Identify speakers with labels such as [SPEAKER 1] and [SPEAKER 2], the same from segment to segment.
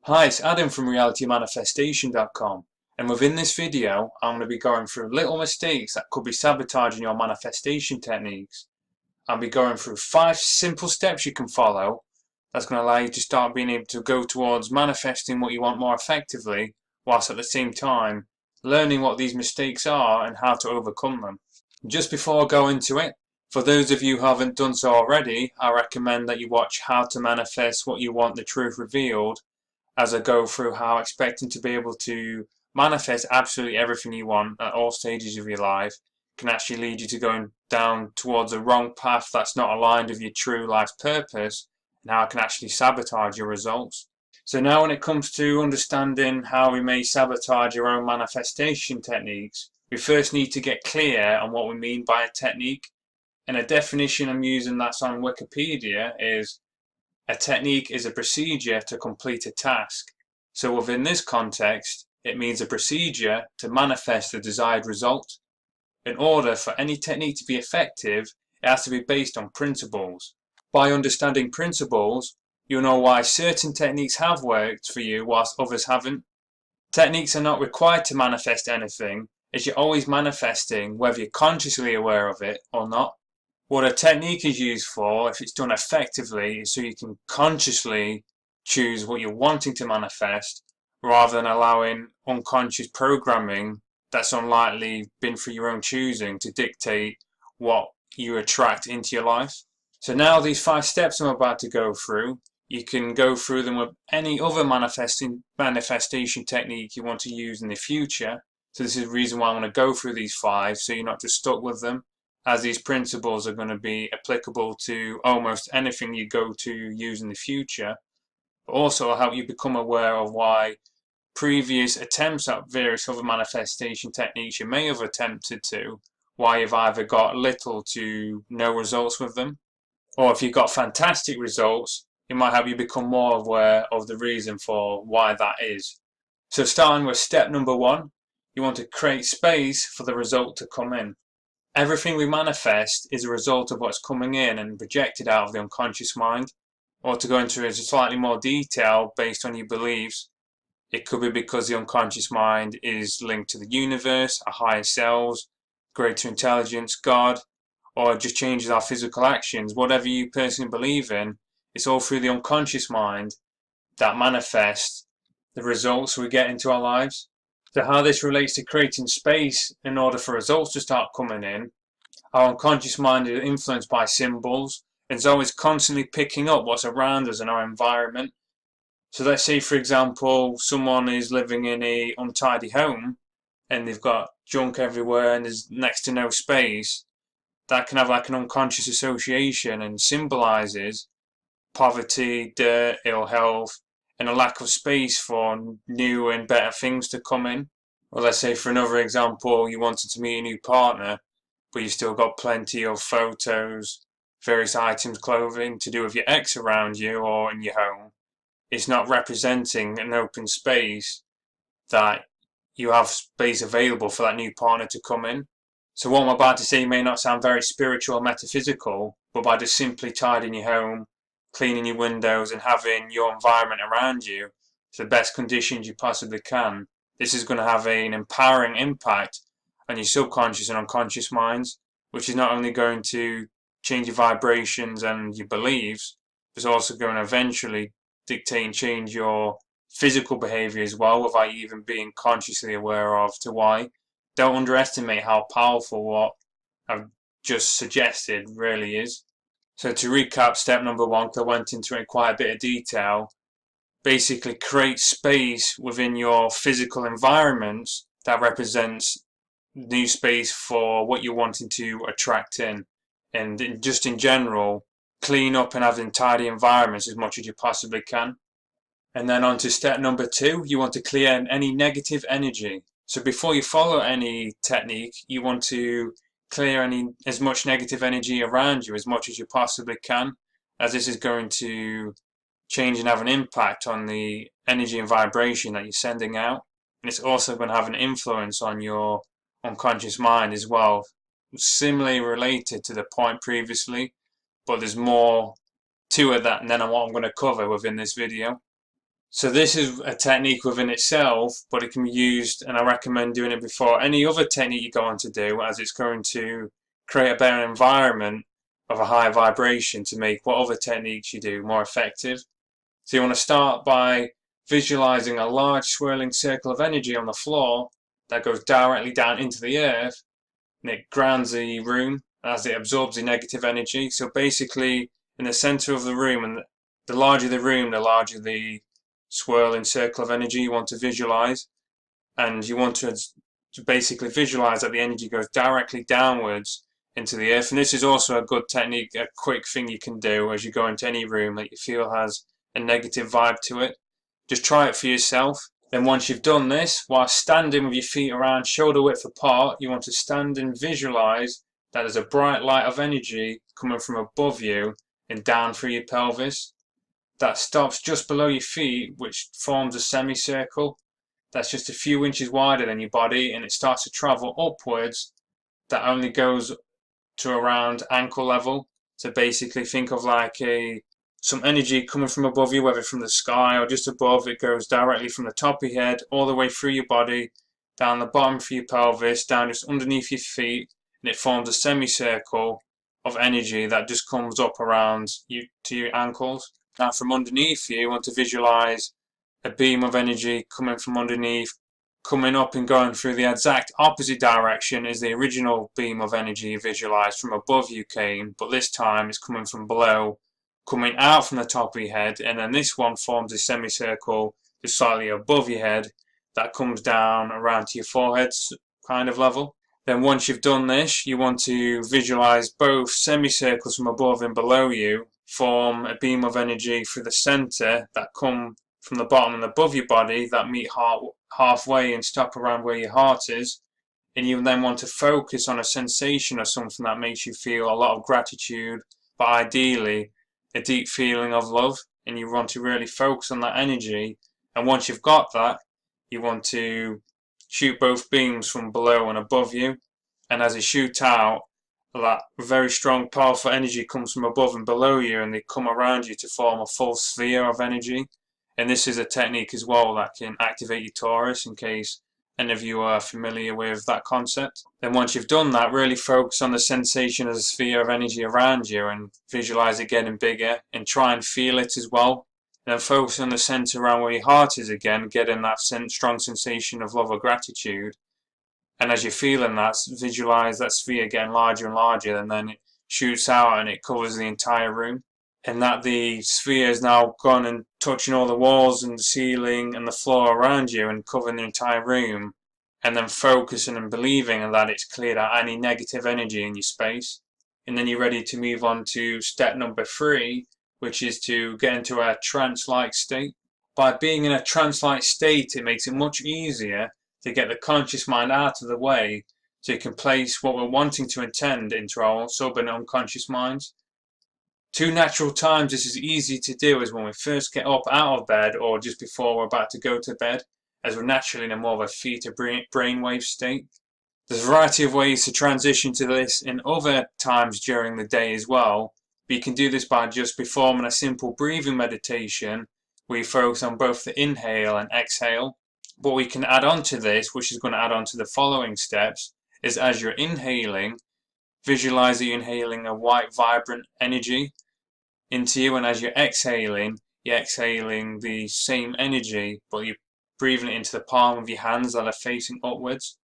[SPEAKER 1] Hi, it's Adam from realitymanifestation.com, and within this video I'm going to be going through little mistakes that could be sabotaging your manifestation techniques. I'll be going through 5 simple steps you can follow that's going to allow you to start being able to go towards manifesting what you want more effectively, whilst at the same time learning what these mistakes are and how to overcome them. Just before I go into it, for those of you who haven't done so already, I recommend that you watch How to Manifest What You Want, The Truth Revealed, as I go through how expecting to be able to manifest absolutely everything you want at all stages of your life can actually lead you to going down towards a wrong path that's not aligned with your true life's purpose, and how it can actually sabotage your results. So now when it comes to understanding how we may sabotage your own manifestation techniques, we first need to get clear on what we mean by a technique. And a definition I'm using that's on Wikipedia is: a technique is a procedure to complete a task. So within this context, it means a procedure to manifest the desired result. In order for any technique to be effective, it has to be based on principles. By understanding principles, you'll know why certain techniques have worked for you whilst others haven't. Techniques are not required to manifest anything, as you're always manifesting whether you're consciously aware of it or not. What a technique is used for, if it's done effectively, is so you can consciously choose what you're wanting to manifest, rather than allowing unconscious programming that's unlikely been for your own choosing to dictate what you attract into your life. So now these 5 steps I'm about to go through, you can go through them with any other manifestation technique you want to use in the future. So this is the reason why I'm going to go through these 5, so you're not just stuck with them, as these principles are going to be applicable to almost anything you go to use in the future, but also will help you become aware of why previous attempts at various other manifestation techniques you may have attempted to, why you've either got little to no results with them, or if you've got fantastic results, it might help you become more aware of the reason for why that is. So starting with step number 1, you want to create space for the result to come in. Everything we manifest is a result of what's coming in and projected out of the unconscious mind. Or to go into slightly more detail based on your beliefs, it could be because the unconscious mind is linked to the universe, our higher selves, greater intelligence, God, or it just changes our physical actions. Whatever you personally believe in, it's all through the unconscious mind that manifests the results we get into our lives. So how this relates to creating space in order for results to start coming in: our unconscious mind is influenced by symbols and is always constantly picking up what's around us in our environment. So let's say, for example, someone is living in an untidy home and they've got junk everywhere and there's next to no space. That can have like an unconscious association and symbolizes poverty, dirt, ill health, and a lack of space for new and better things to come in. Or let's say, for another example, you wanted to meet a new partner, but you've still got plenty of photos, various items, clothing to do with your ex around you or in your home. It's not representing an open space that you have space available for that new partner to come in. So what I'm about to say may not sound very spiritual or metaphysical, but by just simply tidying your home, cleaning your windows and having your environment around you to the best conditions you possibly can, this is going to have an empowering impact on your subconscious and unconscious minds, which is not only going to change your vibrations and your beliefs, but it's also going to eventually dictate and change your physical behavior as well, without you even being consciously aware of to why. Don't underestimate how powerful what I've just suggested really is. So to recap step number 1, because I went into it in quite a bit of detail, basically create space within your physical environments that represents new space for what you're wanting to attract in. And just in general, clean up and have tidy environments as much as you possibly can. And then on to step number 2, you want to clear any negative energy. So before you follow any technique, you want to clear as much negative energy around you as much as you possibly can, as this is going to change and have an impact on the energy and vibration that you're sending out. And it's also going to have an influence on your unconscious mind as well, similarly related to the point previously, but there's more to it than what I'm going to cover within this video. So this is a technique within itself, but it can be used, and I recommend doing it before any other technique you go on to do, as it's going to create a better environment of a high vibration to make what other techniques you do more effective. So you want to start by visualizing a large swirling circle of energy on the floor that goes directly down into the earth, and it grounds the room as it absorbs the negative energy. So basically, in the center of the room, and the larger the room, the larger the swirling circle of energy you want to visualize. And you want to basically visualize that the energy goes directly downwards into the earth. And this is also a good technique, a quick thing you can do as you go into any room that you feel has a negative vibe to it. Just try it for yourself. Then once you've done this, while standing with your feet around shoulder width apart, you want to stand and visualize that there's a bright light of energy coming from above you and down through your pelvis. That stops just below your feet, which forms a semicircle. That's just a few inches wider than your body, and it starts to travel upwards. That only goes to around ankle level. So basically think of like some energy coming from above you, whether from the sky or just above. It goes directly from the top of your head all the way through your body, down the bottom for your pelvis, down just underneath your feet, and it forms a semicircle of energy that just comes up around you to your ankles. Now from underneath you want to visualize a beam of energy coming from underneath, coming up and going through the exact opposite direction as the original beam of energy you visualized from above you came, but this time it's coming from below, coming out from the top of your head, and then this one forms a semicircle just slightly above your head that comes down around to your forehead kind of level. Then once you've done this, you want to visualize both semicircles from above and below you form a beam of energy through the center that come from the bottom and above your body that meet halfway and stop around where your heart is. And you then want to focus on a sensation or something that makes you feel a lot of gratitude, but ideally a deep feeling of love. And you want to really focus on that energy. And once you've got that, you want to shoot both beams from below and above you. And as they shoot out, that very strong, powerful energy comes from above and below you, and they come around you to form a full sphere of energy. And this is a technique as well that can activate your torus, in case any of you are familiar with that concept. Then once you've done that, really focus on the sensation of the sphere of energy around you and visualize it getting bigger, and try and feel it as well. And then focus on the center around where your heart is again, getting that strong sensation of love or gratitude. And as you're feeling that, visualize that sphere getting larger and larger, and then it shoots out and it covers the entire room. And that the sphere is now gone and touching all the walls and the ceiling and the floor around you and covering the entire room. And then focusing and believing that it's cleared out any negative energy in your space. And then you're ready to move on to step number 3, which is to get into a trance-like state. By being in a trance-like state, it makes it much easier to get the conscious mind out of the way, so you can place what we're wanting to intend into our sub and unconscious minds. 2 natural times this is easy to do is when we first get up out of bed or just before we're about to go to bed, as we're naturally in a more of a theta brainwave state. There's a variety of ways to transition to this in other times during the day as well, but you can do this by just performing a simple breathing meditation where you focus on both the inhale and exhale. What we can add on to this, which is going to add on to the following steps, is as you're inhaling, visualize that you're inhaling a white vibrant energy into you, and as you're exhaling the same energy, but you're breathing it into the palm of your hands that are facing upwards.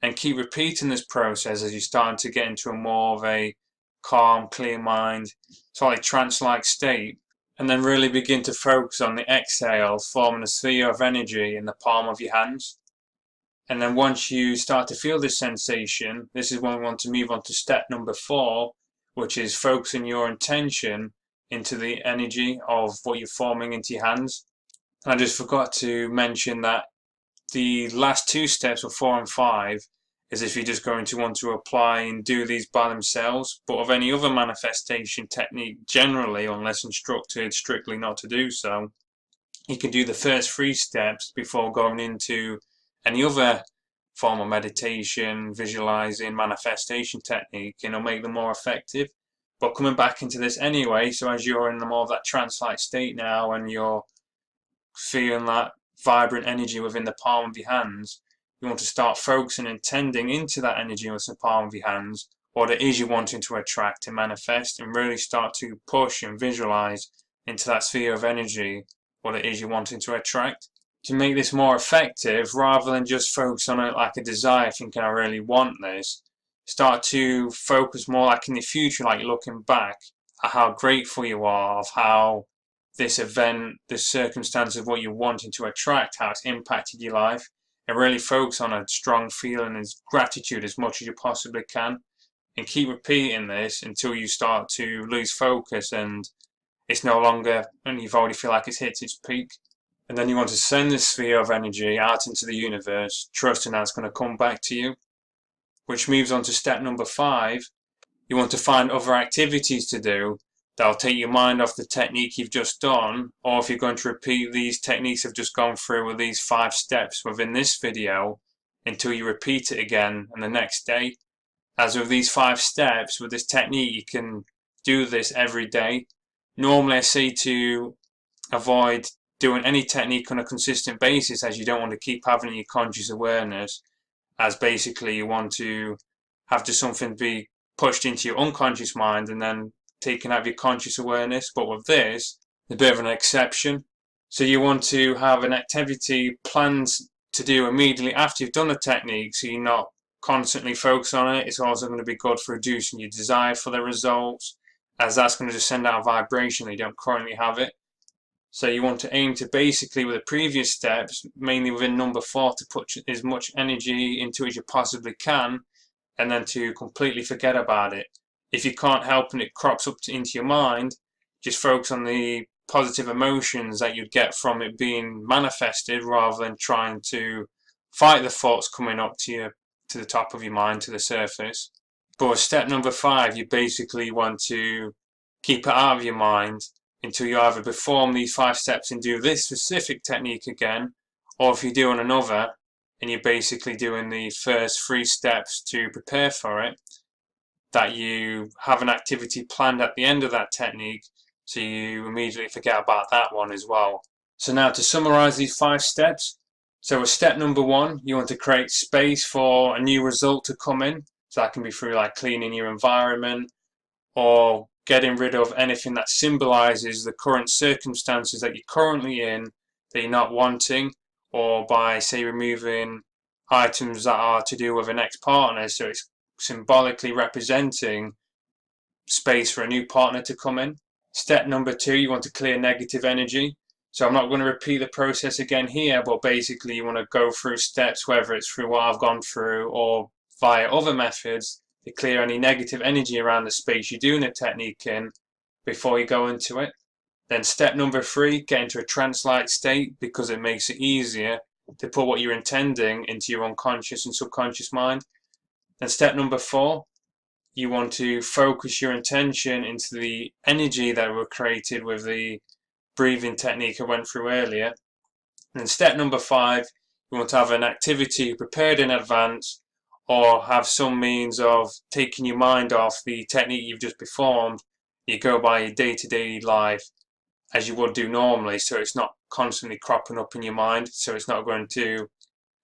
[SPEAKER 1] And keep repeating this process as you're starting to get into a more of a calm, clear mind, sort of trance-like state. And then really begin to focus on the exhale, forming a sphere of energy in the palm of your hands. And then once you start to feel this sensation, this is when we want to move on to step number 4, which is focusing your intention into the energy of what you're forming into your hands. And I just forgot to mention that the last 2 steps of 4 and 5 is if you're just going to want to apply and do these by themselves, but of any other manifestation technique generally, unless instructed strictly not to do so, you can do the first 3 steps before going into any other form of meditation, visualizing, manifestation technique, and it'll make them more effective. But coming back into this anyway, so as you're in the more of that trance-like state now and you're feeling that vibrant energy within the palm of your hands, you want to start focusing and tending into that energy with the palm of your hands, what it is you're wanting to attract and manifest, and really start to push and visualize into that sphere of energy what it is you're wanting to attract. To make this more effective, rather than just focus on it like a desire, thinking I really want this, start to focus more like in the future, like looking back at how grateful you are of how this event, this circumstance of what you're wanting to attract, how it's impacted your life, and really focus on a strong feeling of gratitude as much as you possibly can, and keep repeating this until you start to lose focus and it's no longer, and you've already feel like it's hit its peak. And then you want to send this sphere of energy out into the universe, trusting that it's going to come back to you. Which moves on to step number 5. You want to find other activities to do that'll take your mind off the technique you've just done, or if you're going to repeat these techniques I've just gone through with these 5 steps within this video until you repeat it again on the next day. As with these 5 steps, with this technique, you can do this every day. Normally I say to avoid doing any technique on a consistent basis, as you don't want to keep having your conscious awareness, as basically you want to have just something be pushed into your unconscious mind and then taken out of your conscious awareness. But with this, a bit of an exception. So you want to have an activity planned to do immediately after you've done the technique, so you're not constantly focused on it. It's also going to be good for reducing your desire for the results, as that's going to just send out a vibration that you don't currently have it. So you want to aim to basically, with the previous steps, mainly within number 4, to put as much energy into it as you possibly can, and then to completely forget about it. If you can't help and it crops up into your mind, just focus on the positive emotions that you'd get from it being manifested, rather than trying to fight the thoughts coming up to you, to the top of your mind, to the surface. But with step number 5, you basically want to keep it out of your mind until you either perform these 5 steps and do this specific technique again, or if you're doing another and you're basically doing the first 3 steps to prepare for it, that you have an activity planned at the end of that technique, so you immediately forget about that one as well. So now to summarize these 5 steps. So with step number 1, you want to create space for a new result to come in. So that can be through like cleaning your environment, or getting rid of anything that symbolizes the current circumstances that you're currently in that you're not wanting, or by, say, removing items that are to do with an ex-partner, so it's symbolically representing space for a new partner to come in. Step number 2, you want to clear negative energy. So I'm not going to repeat the process again here, but basically you want to go through steps, whether it's through what I've gone through or via other methods, to clear any negative energy around the space you're doing the technique in before you go into it. Then step number 3, get into a trance-like state, because it makes it easier to put what you're intending into your unconscious and subconscious mind. Then step number 4, you want to focus your intention into the energy that were created with the breathing technique I went through earlier. And then step number 5, you want to have an activity prepared in advance, or have some means of taking your mind off the technique you've just performed. You go by your day-to-day life as you would do normally, so it's not constantly cropping up in your mind, so it's not going to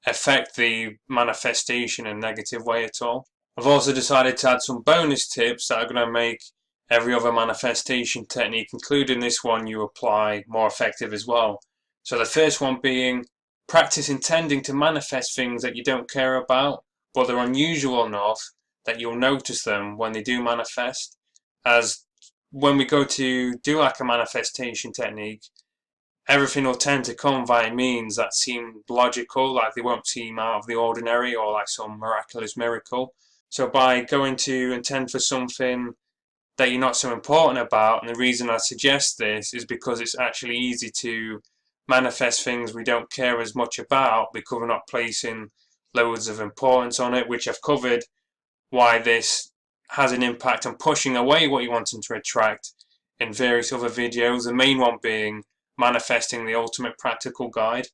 [SPEAKER 1] affect the manifestation in a negative way at all. I've also decided to add some bonus tips that are going to make every other manifestation technique, including this one you apply, more effective as well. So the first one being, practice intending to manifest things that you don't care about, but they're unusual enough that you'll notice them when they do manifest. As when we go to do like a manifestation technique, everything will tend to come via means that seem logical, like they won't seem out of the ordinary or like some miraculous miracle. So by going to intend for something that you're not so important about, and the reason I suggest this is because it's actually easy to manifest things we don't care as much about, because we're not placing loads of importance on it, which I've covered why this has an impact on pushing away what you're wanting to attract in various other videos, the main one being manifesting the ultimate practical guide.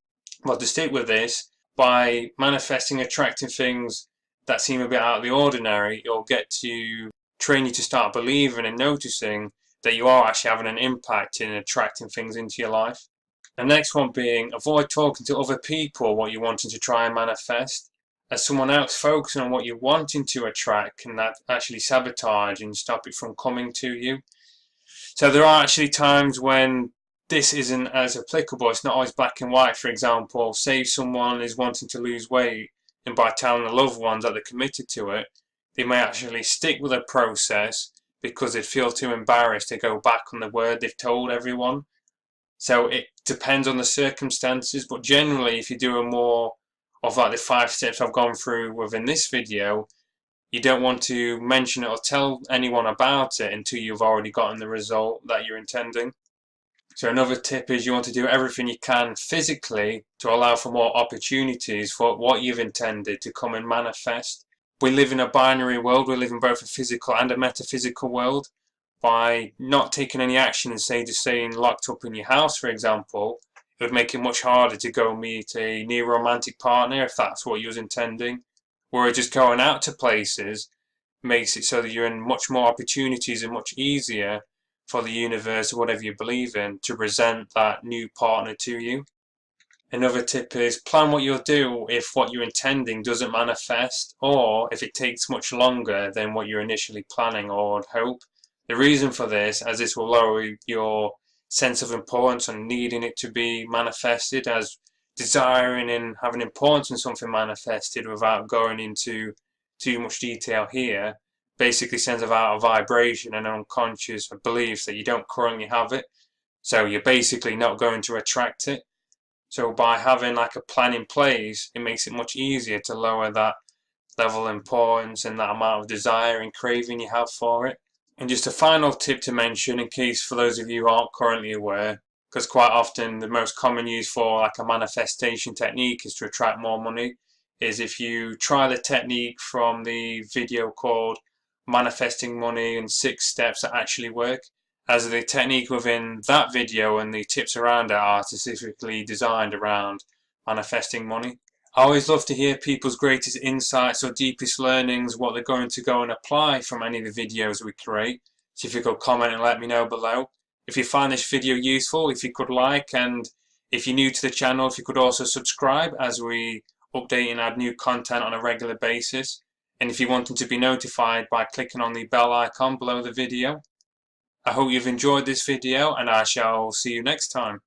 [SPEAKER 1] Well, to stick with this, by manifesting attracting things that seem a bit out of the ordinary, it'll get to train you to start believing and noticing that you are actually having an impact in attracting things into your life. The next one being avoid talking to other people what you're wanting to try and manifest, as someone else focusing on what you're wanting to attract can actually sabotage and stop it from coming to you. So there are actually times when this isn't as applicable. It's not always black and white. For example, say if someone is wanting to lose weight and by telling the loved ones that they're committed to it, they may actually stick with a process because they feel too embarrassed to go back on the word they've told everyone. So it depends on the circumstances, but generally if you do a more of like the 5 steps I've gone through within this video, you don't want to mention it or tell anyone about it until you've already gotten the result that you're intending. So another tip is you want to do everything you can physically to allow for more opportunities for what you've intended to come and manifest. We live in a binary world. We live in both a physical and a metaphysical world. By not taking any action and say just staying locked up in your house, for example, it would make it much harder to go meet a new romantic partner if that's what you was intending. Whereas just going out to places makes it so that you're in much more opportunities and much easier for the universe or whatever you believe in to present that new partner to you. Another tip is plan what you'll do if what you're intending doesn't manifest, or if it takes much longer than what you're initially planning or would hope. The reason for this, as this will lower your sense of importance and needing it to be manifested, as desiring and having importance in something manifested without going into too much detail here, basically sends out a vibration and unconscious belief that you don't currently have it. So you're basically not going to attract it. So by having like a plan in place, it makes it much easier to lower that level of importance and that amount of desire and craving you have for it. And just a final tip to mention, in case for those of you who aren't currently aware, because quite often the most common use for like a manifestation technique is to attract more money, is if you try the technique from the video called Manifesting Money and 6 Steps That Actually Work, as the technique within that video and the tips around it are specifically designed around manifesting money. I always love to hear people's greatest insights or deepest learnings, what they're going to go and apply from any of the videos we create. So if you could comment and let me know below. If you find this video useful, if you could like, and if you're new to the channel, if you could also subscribe, as we update and add new content on a regular basis. And if you're wanting to be notified by clicking on the bell icon below the video. I hope you've enjoyed this video, and I shall see you next time.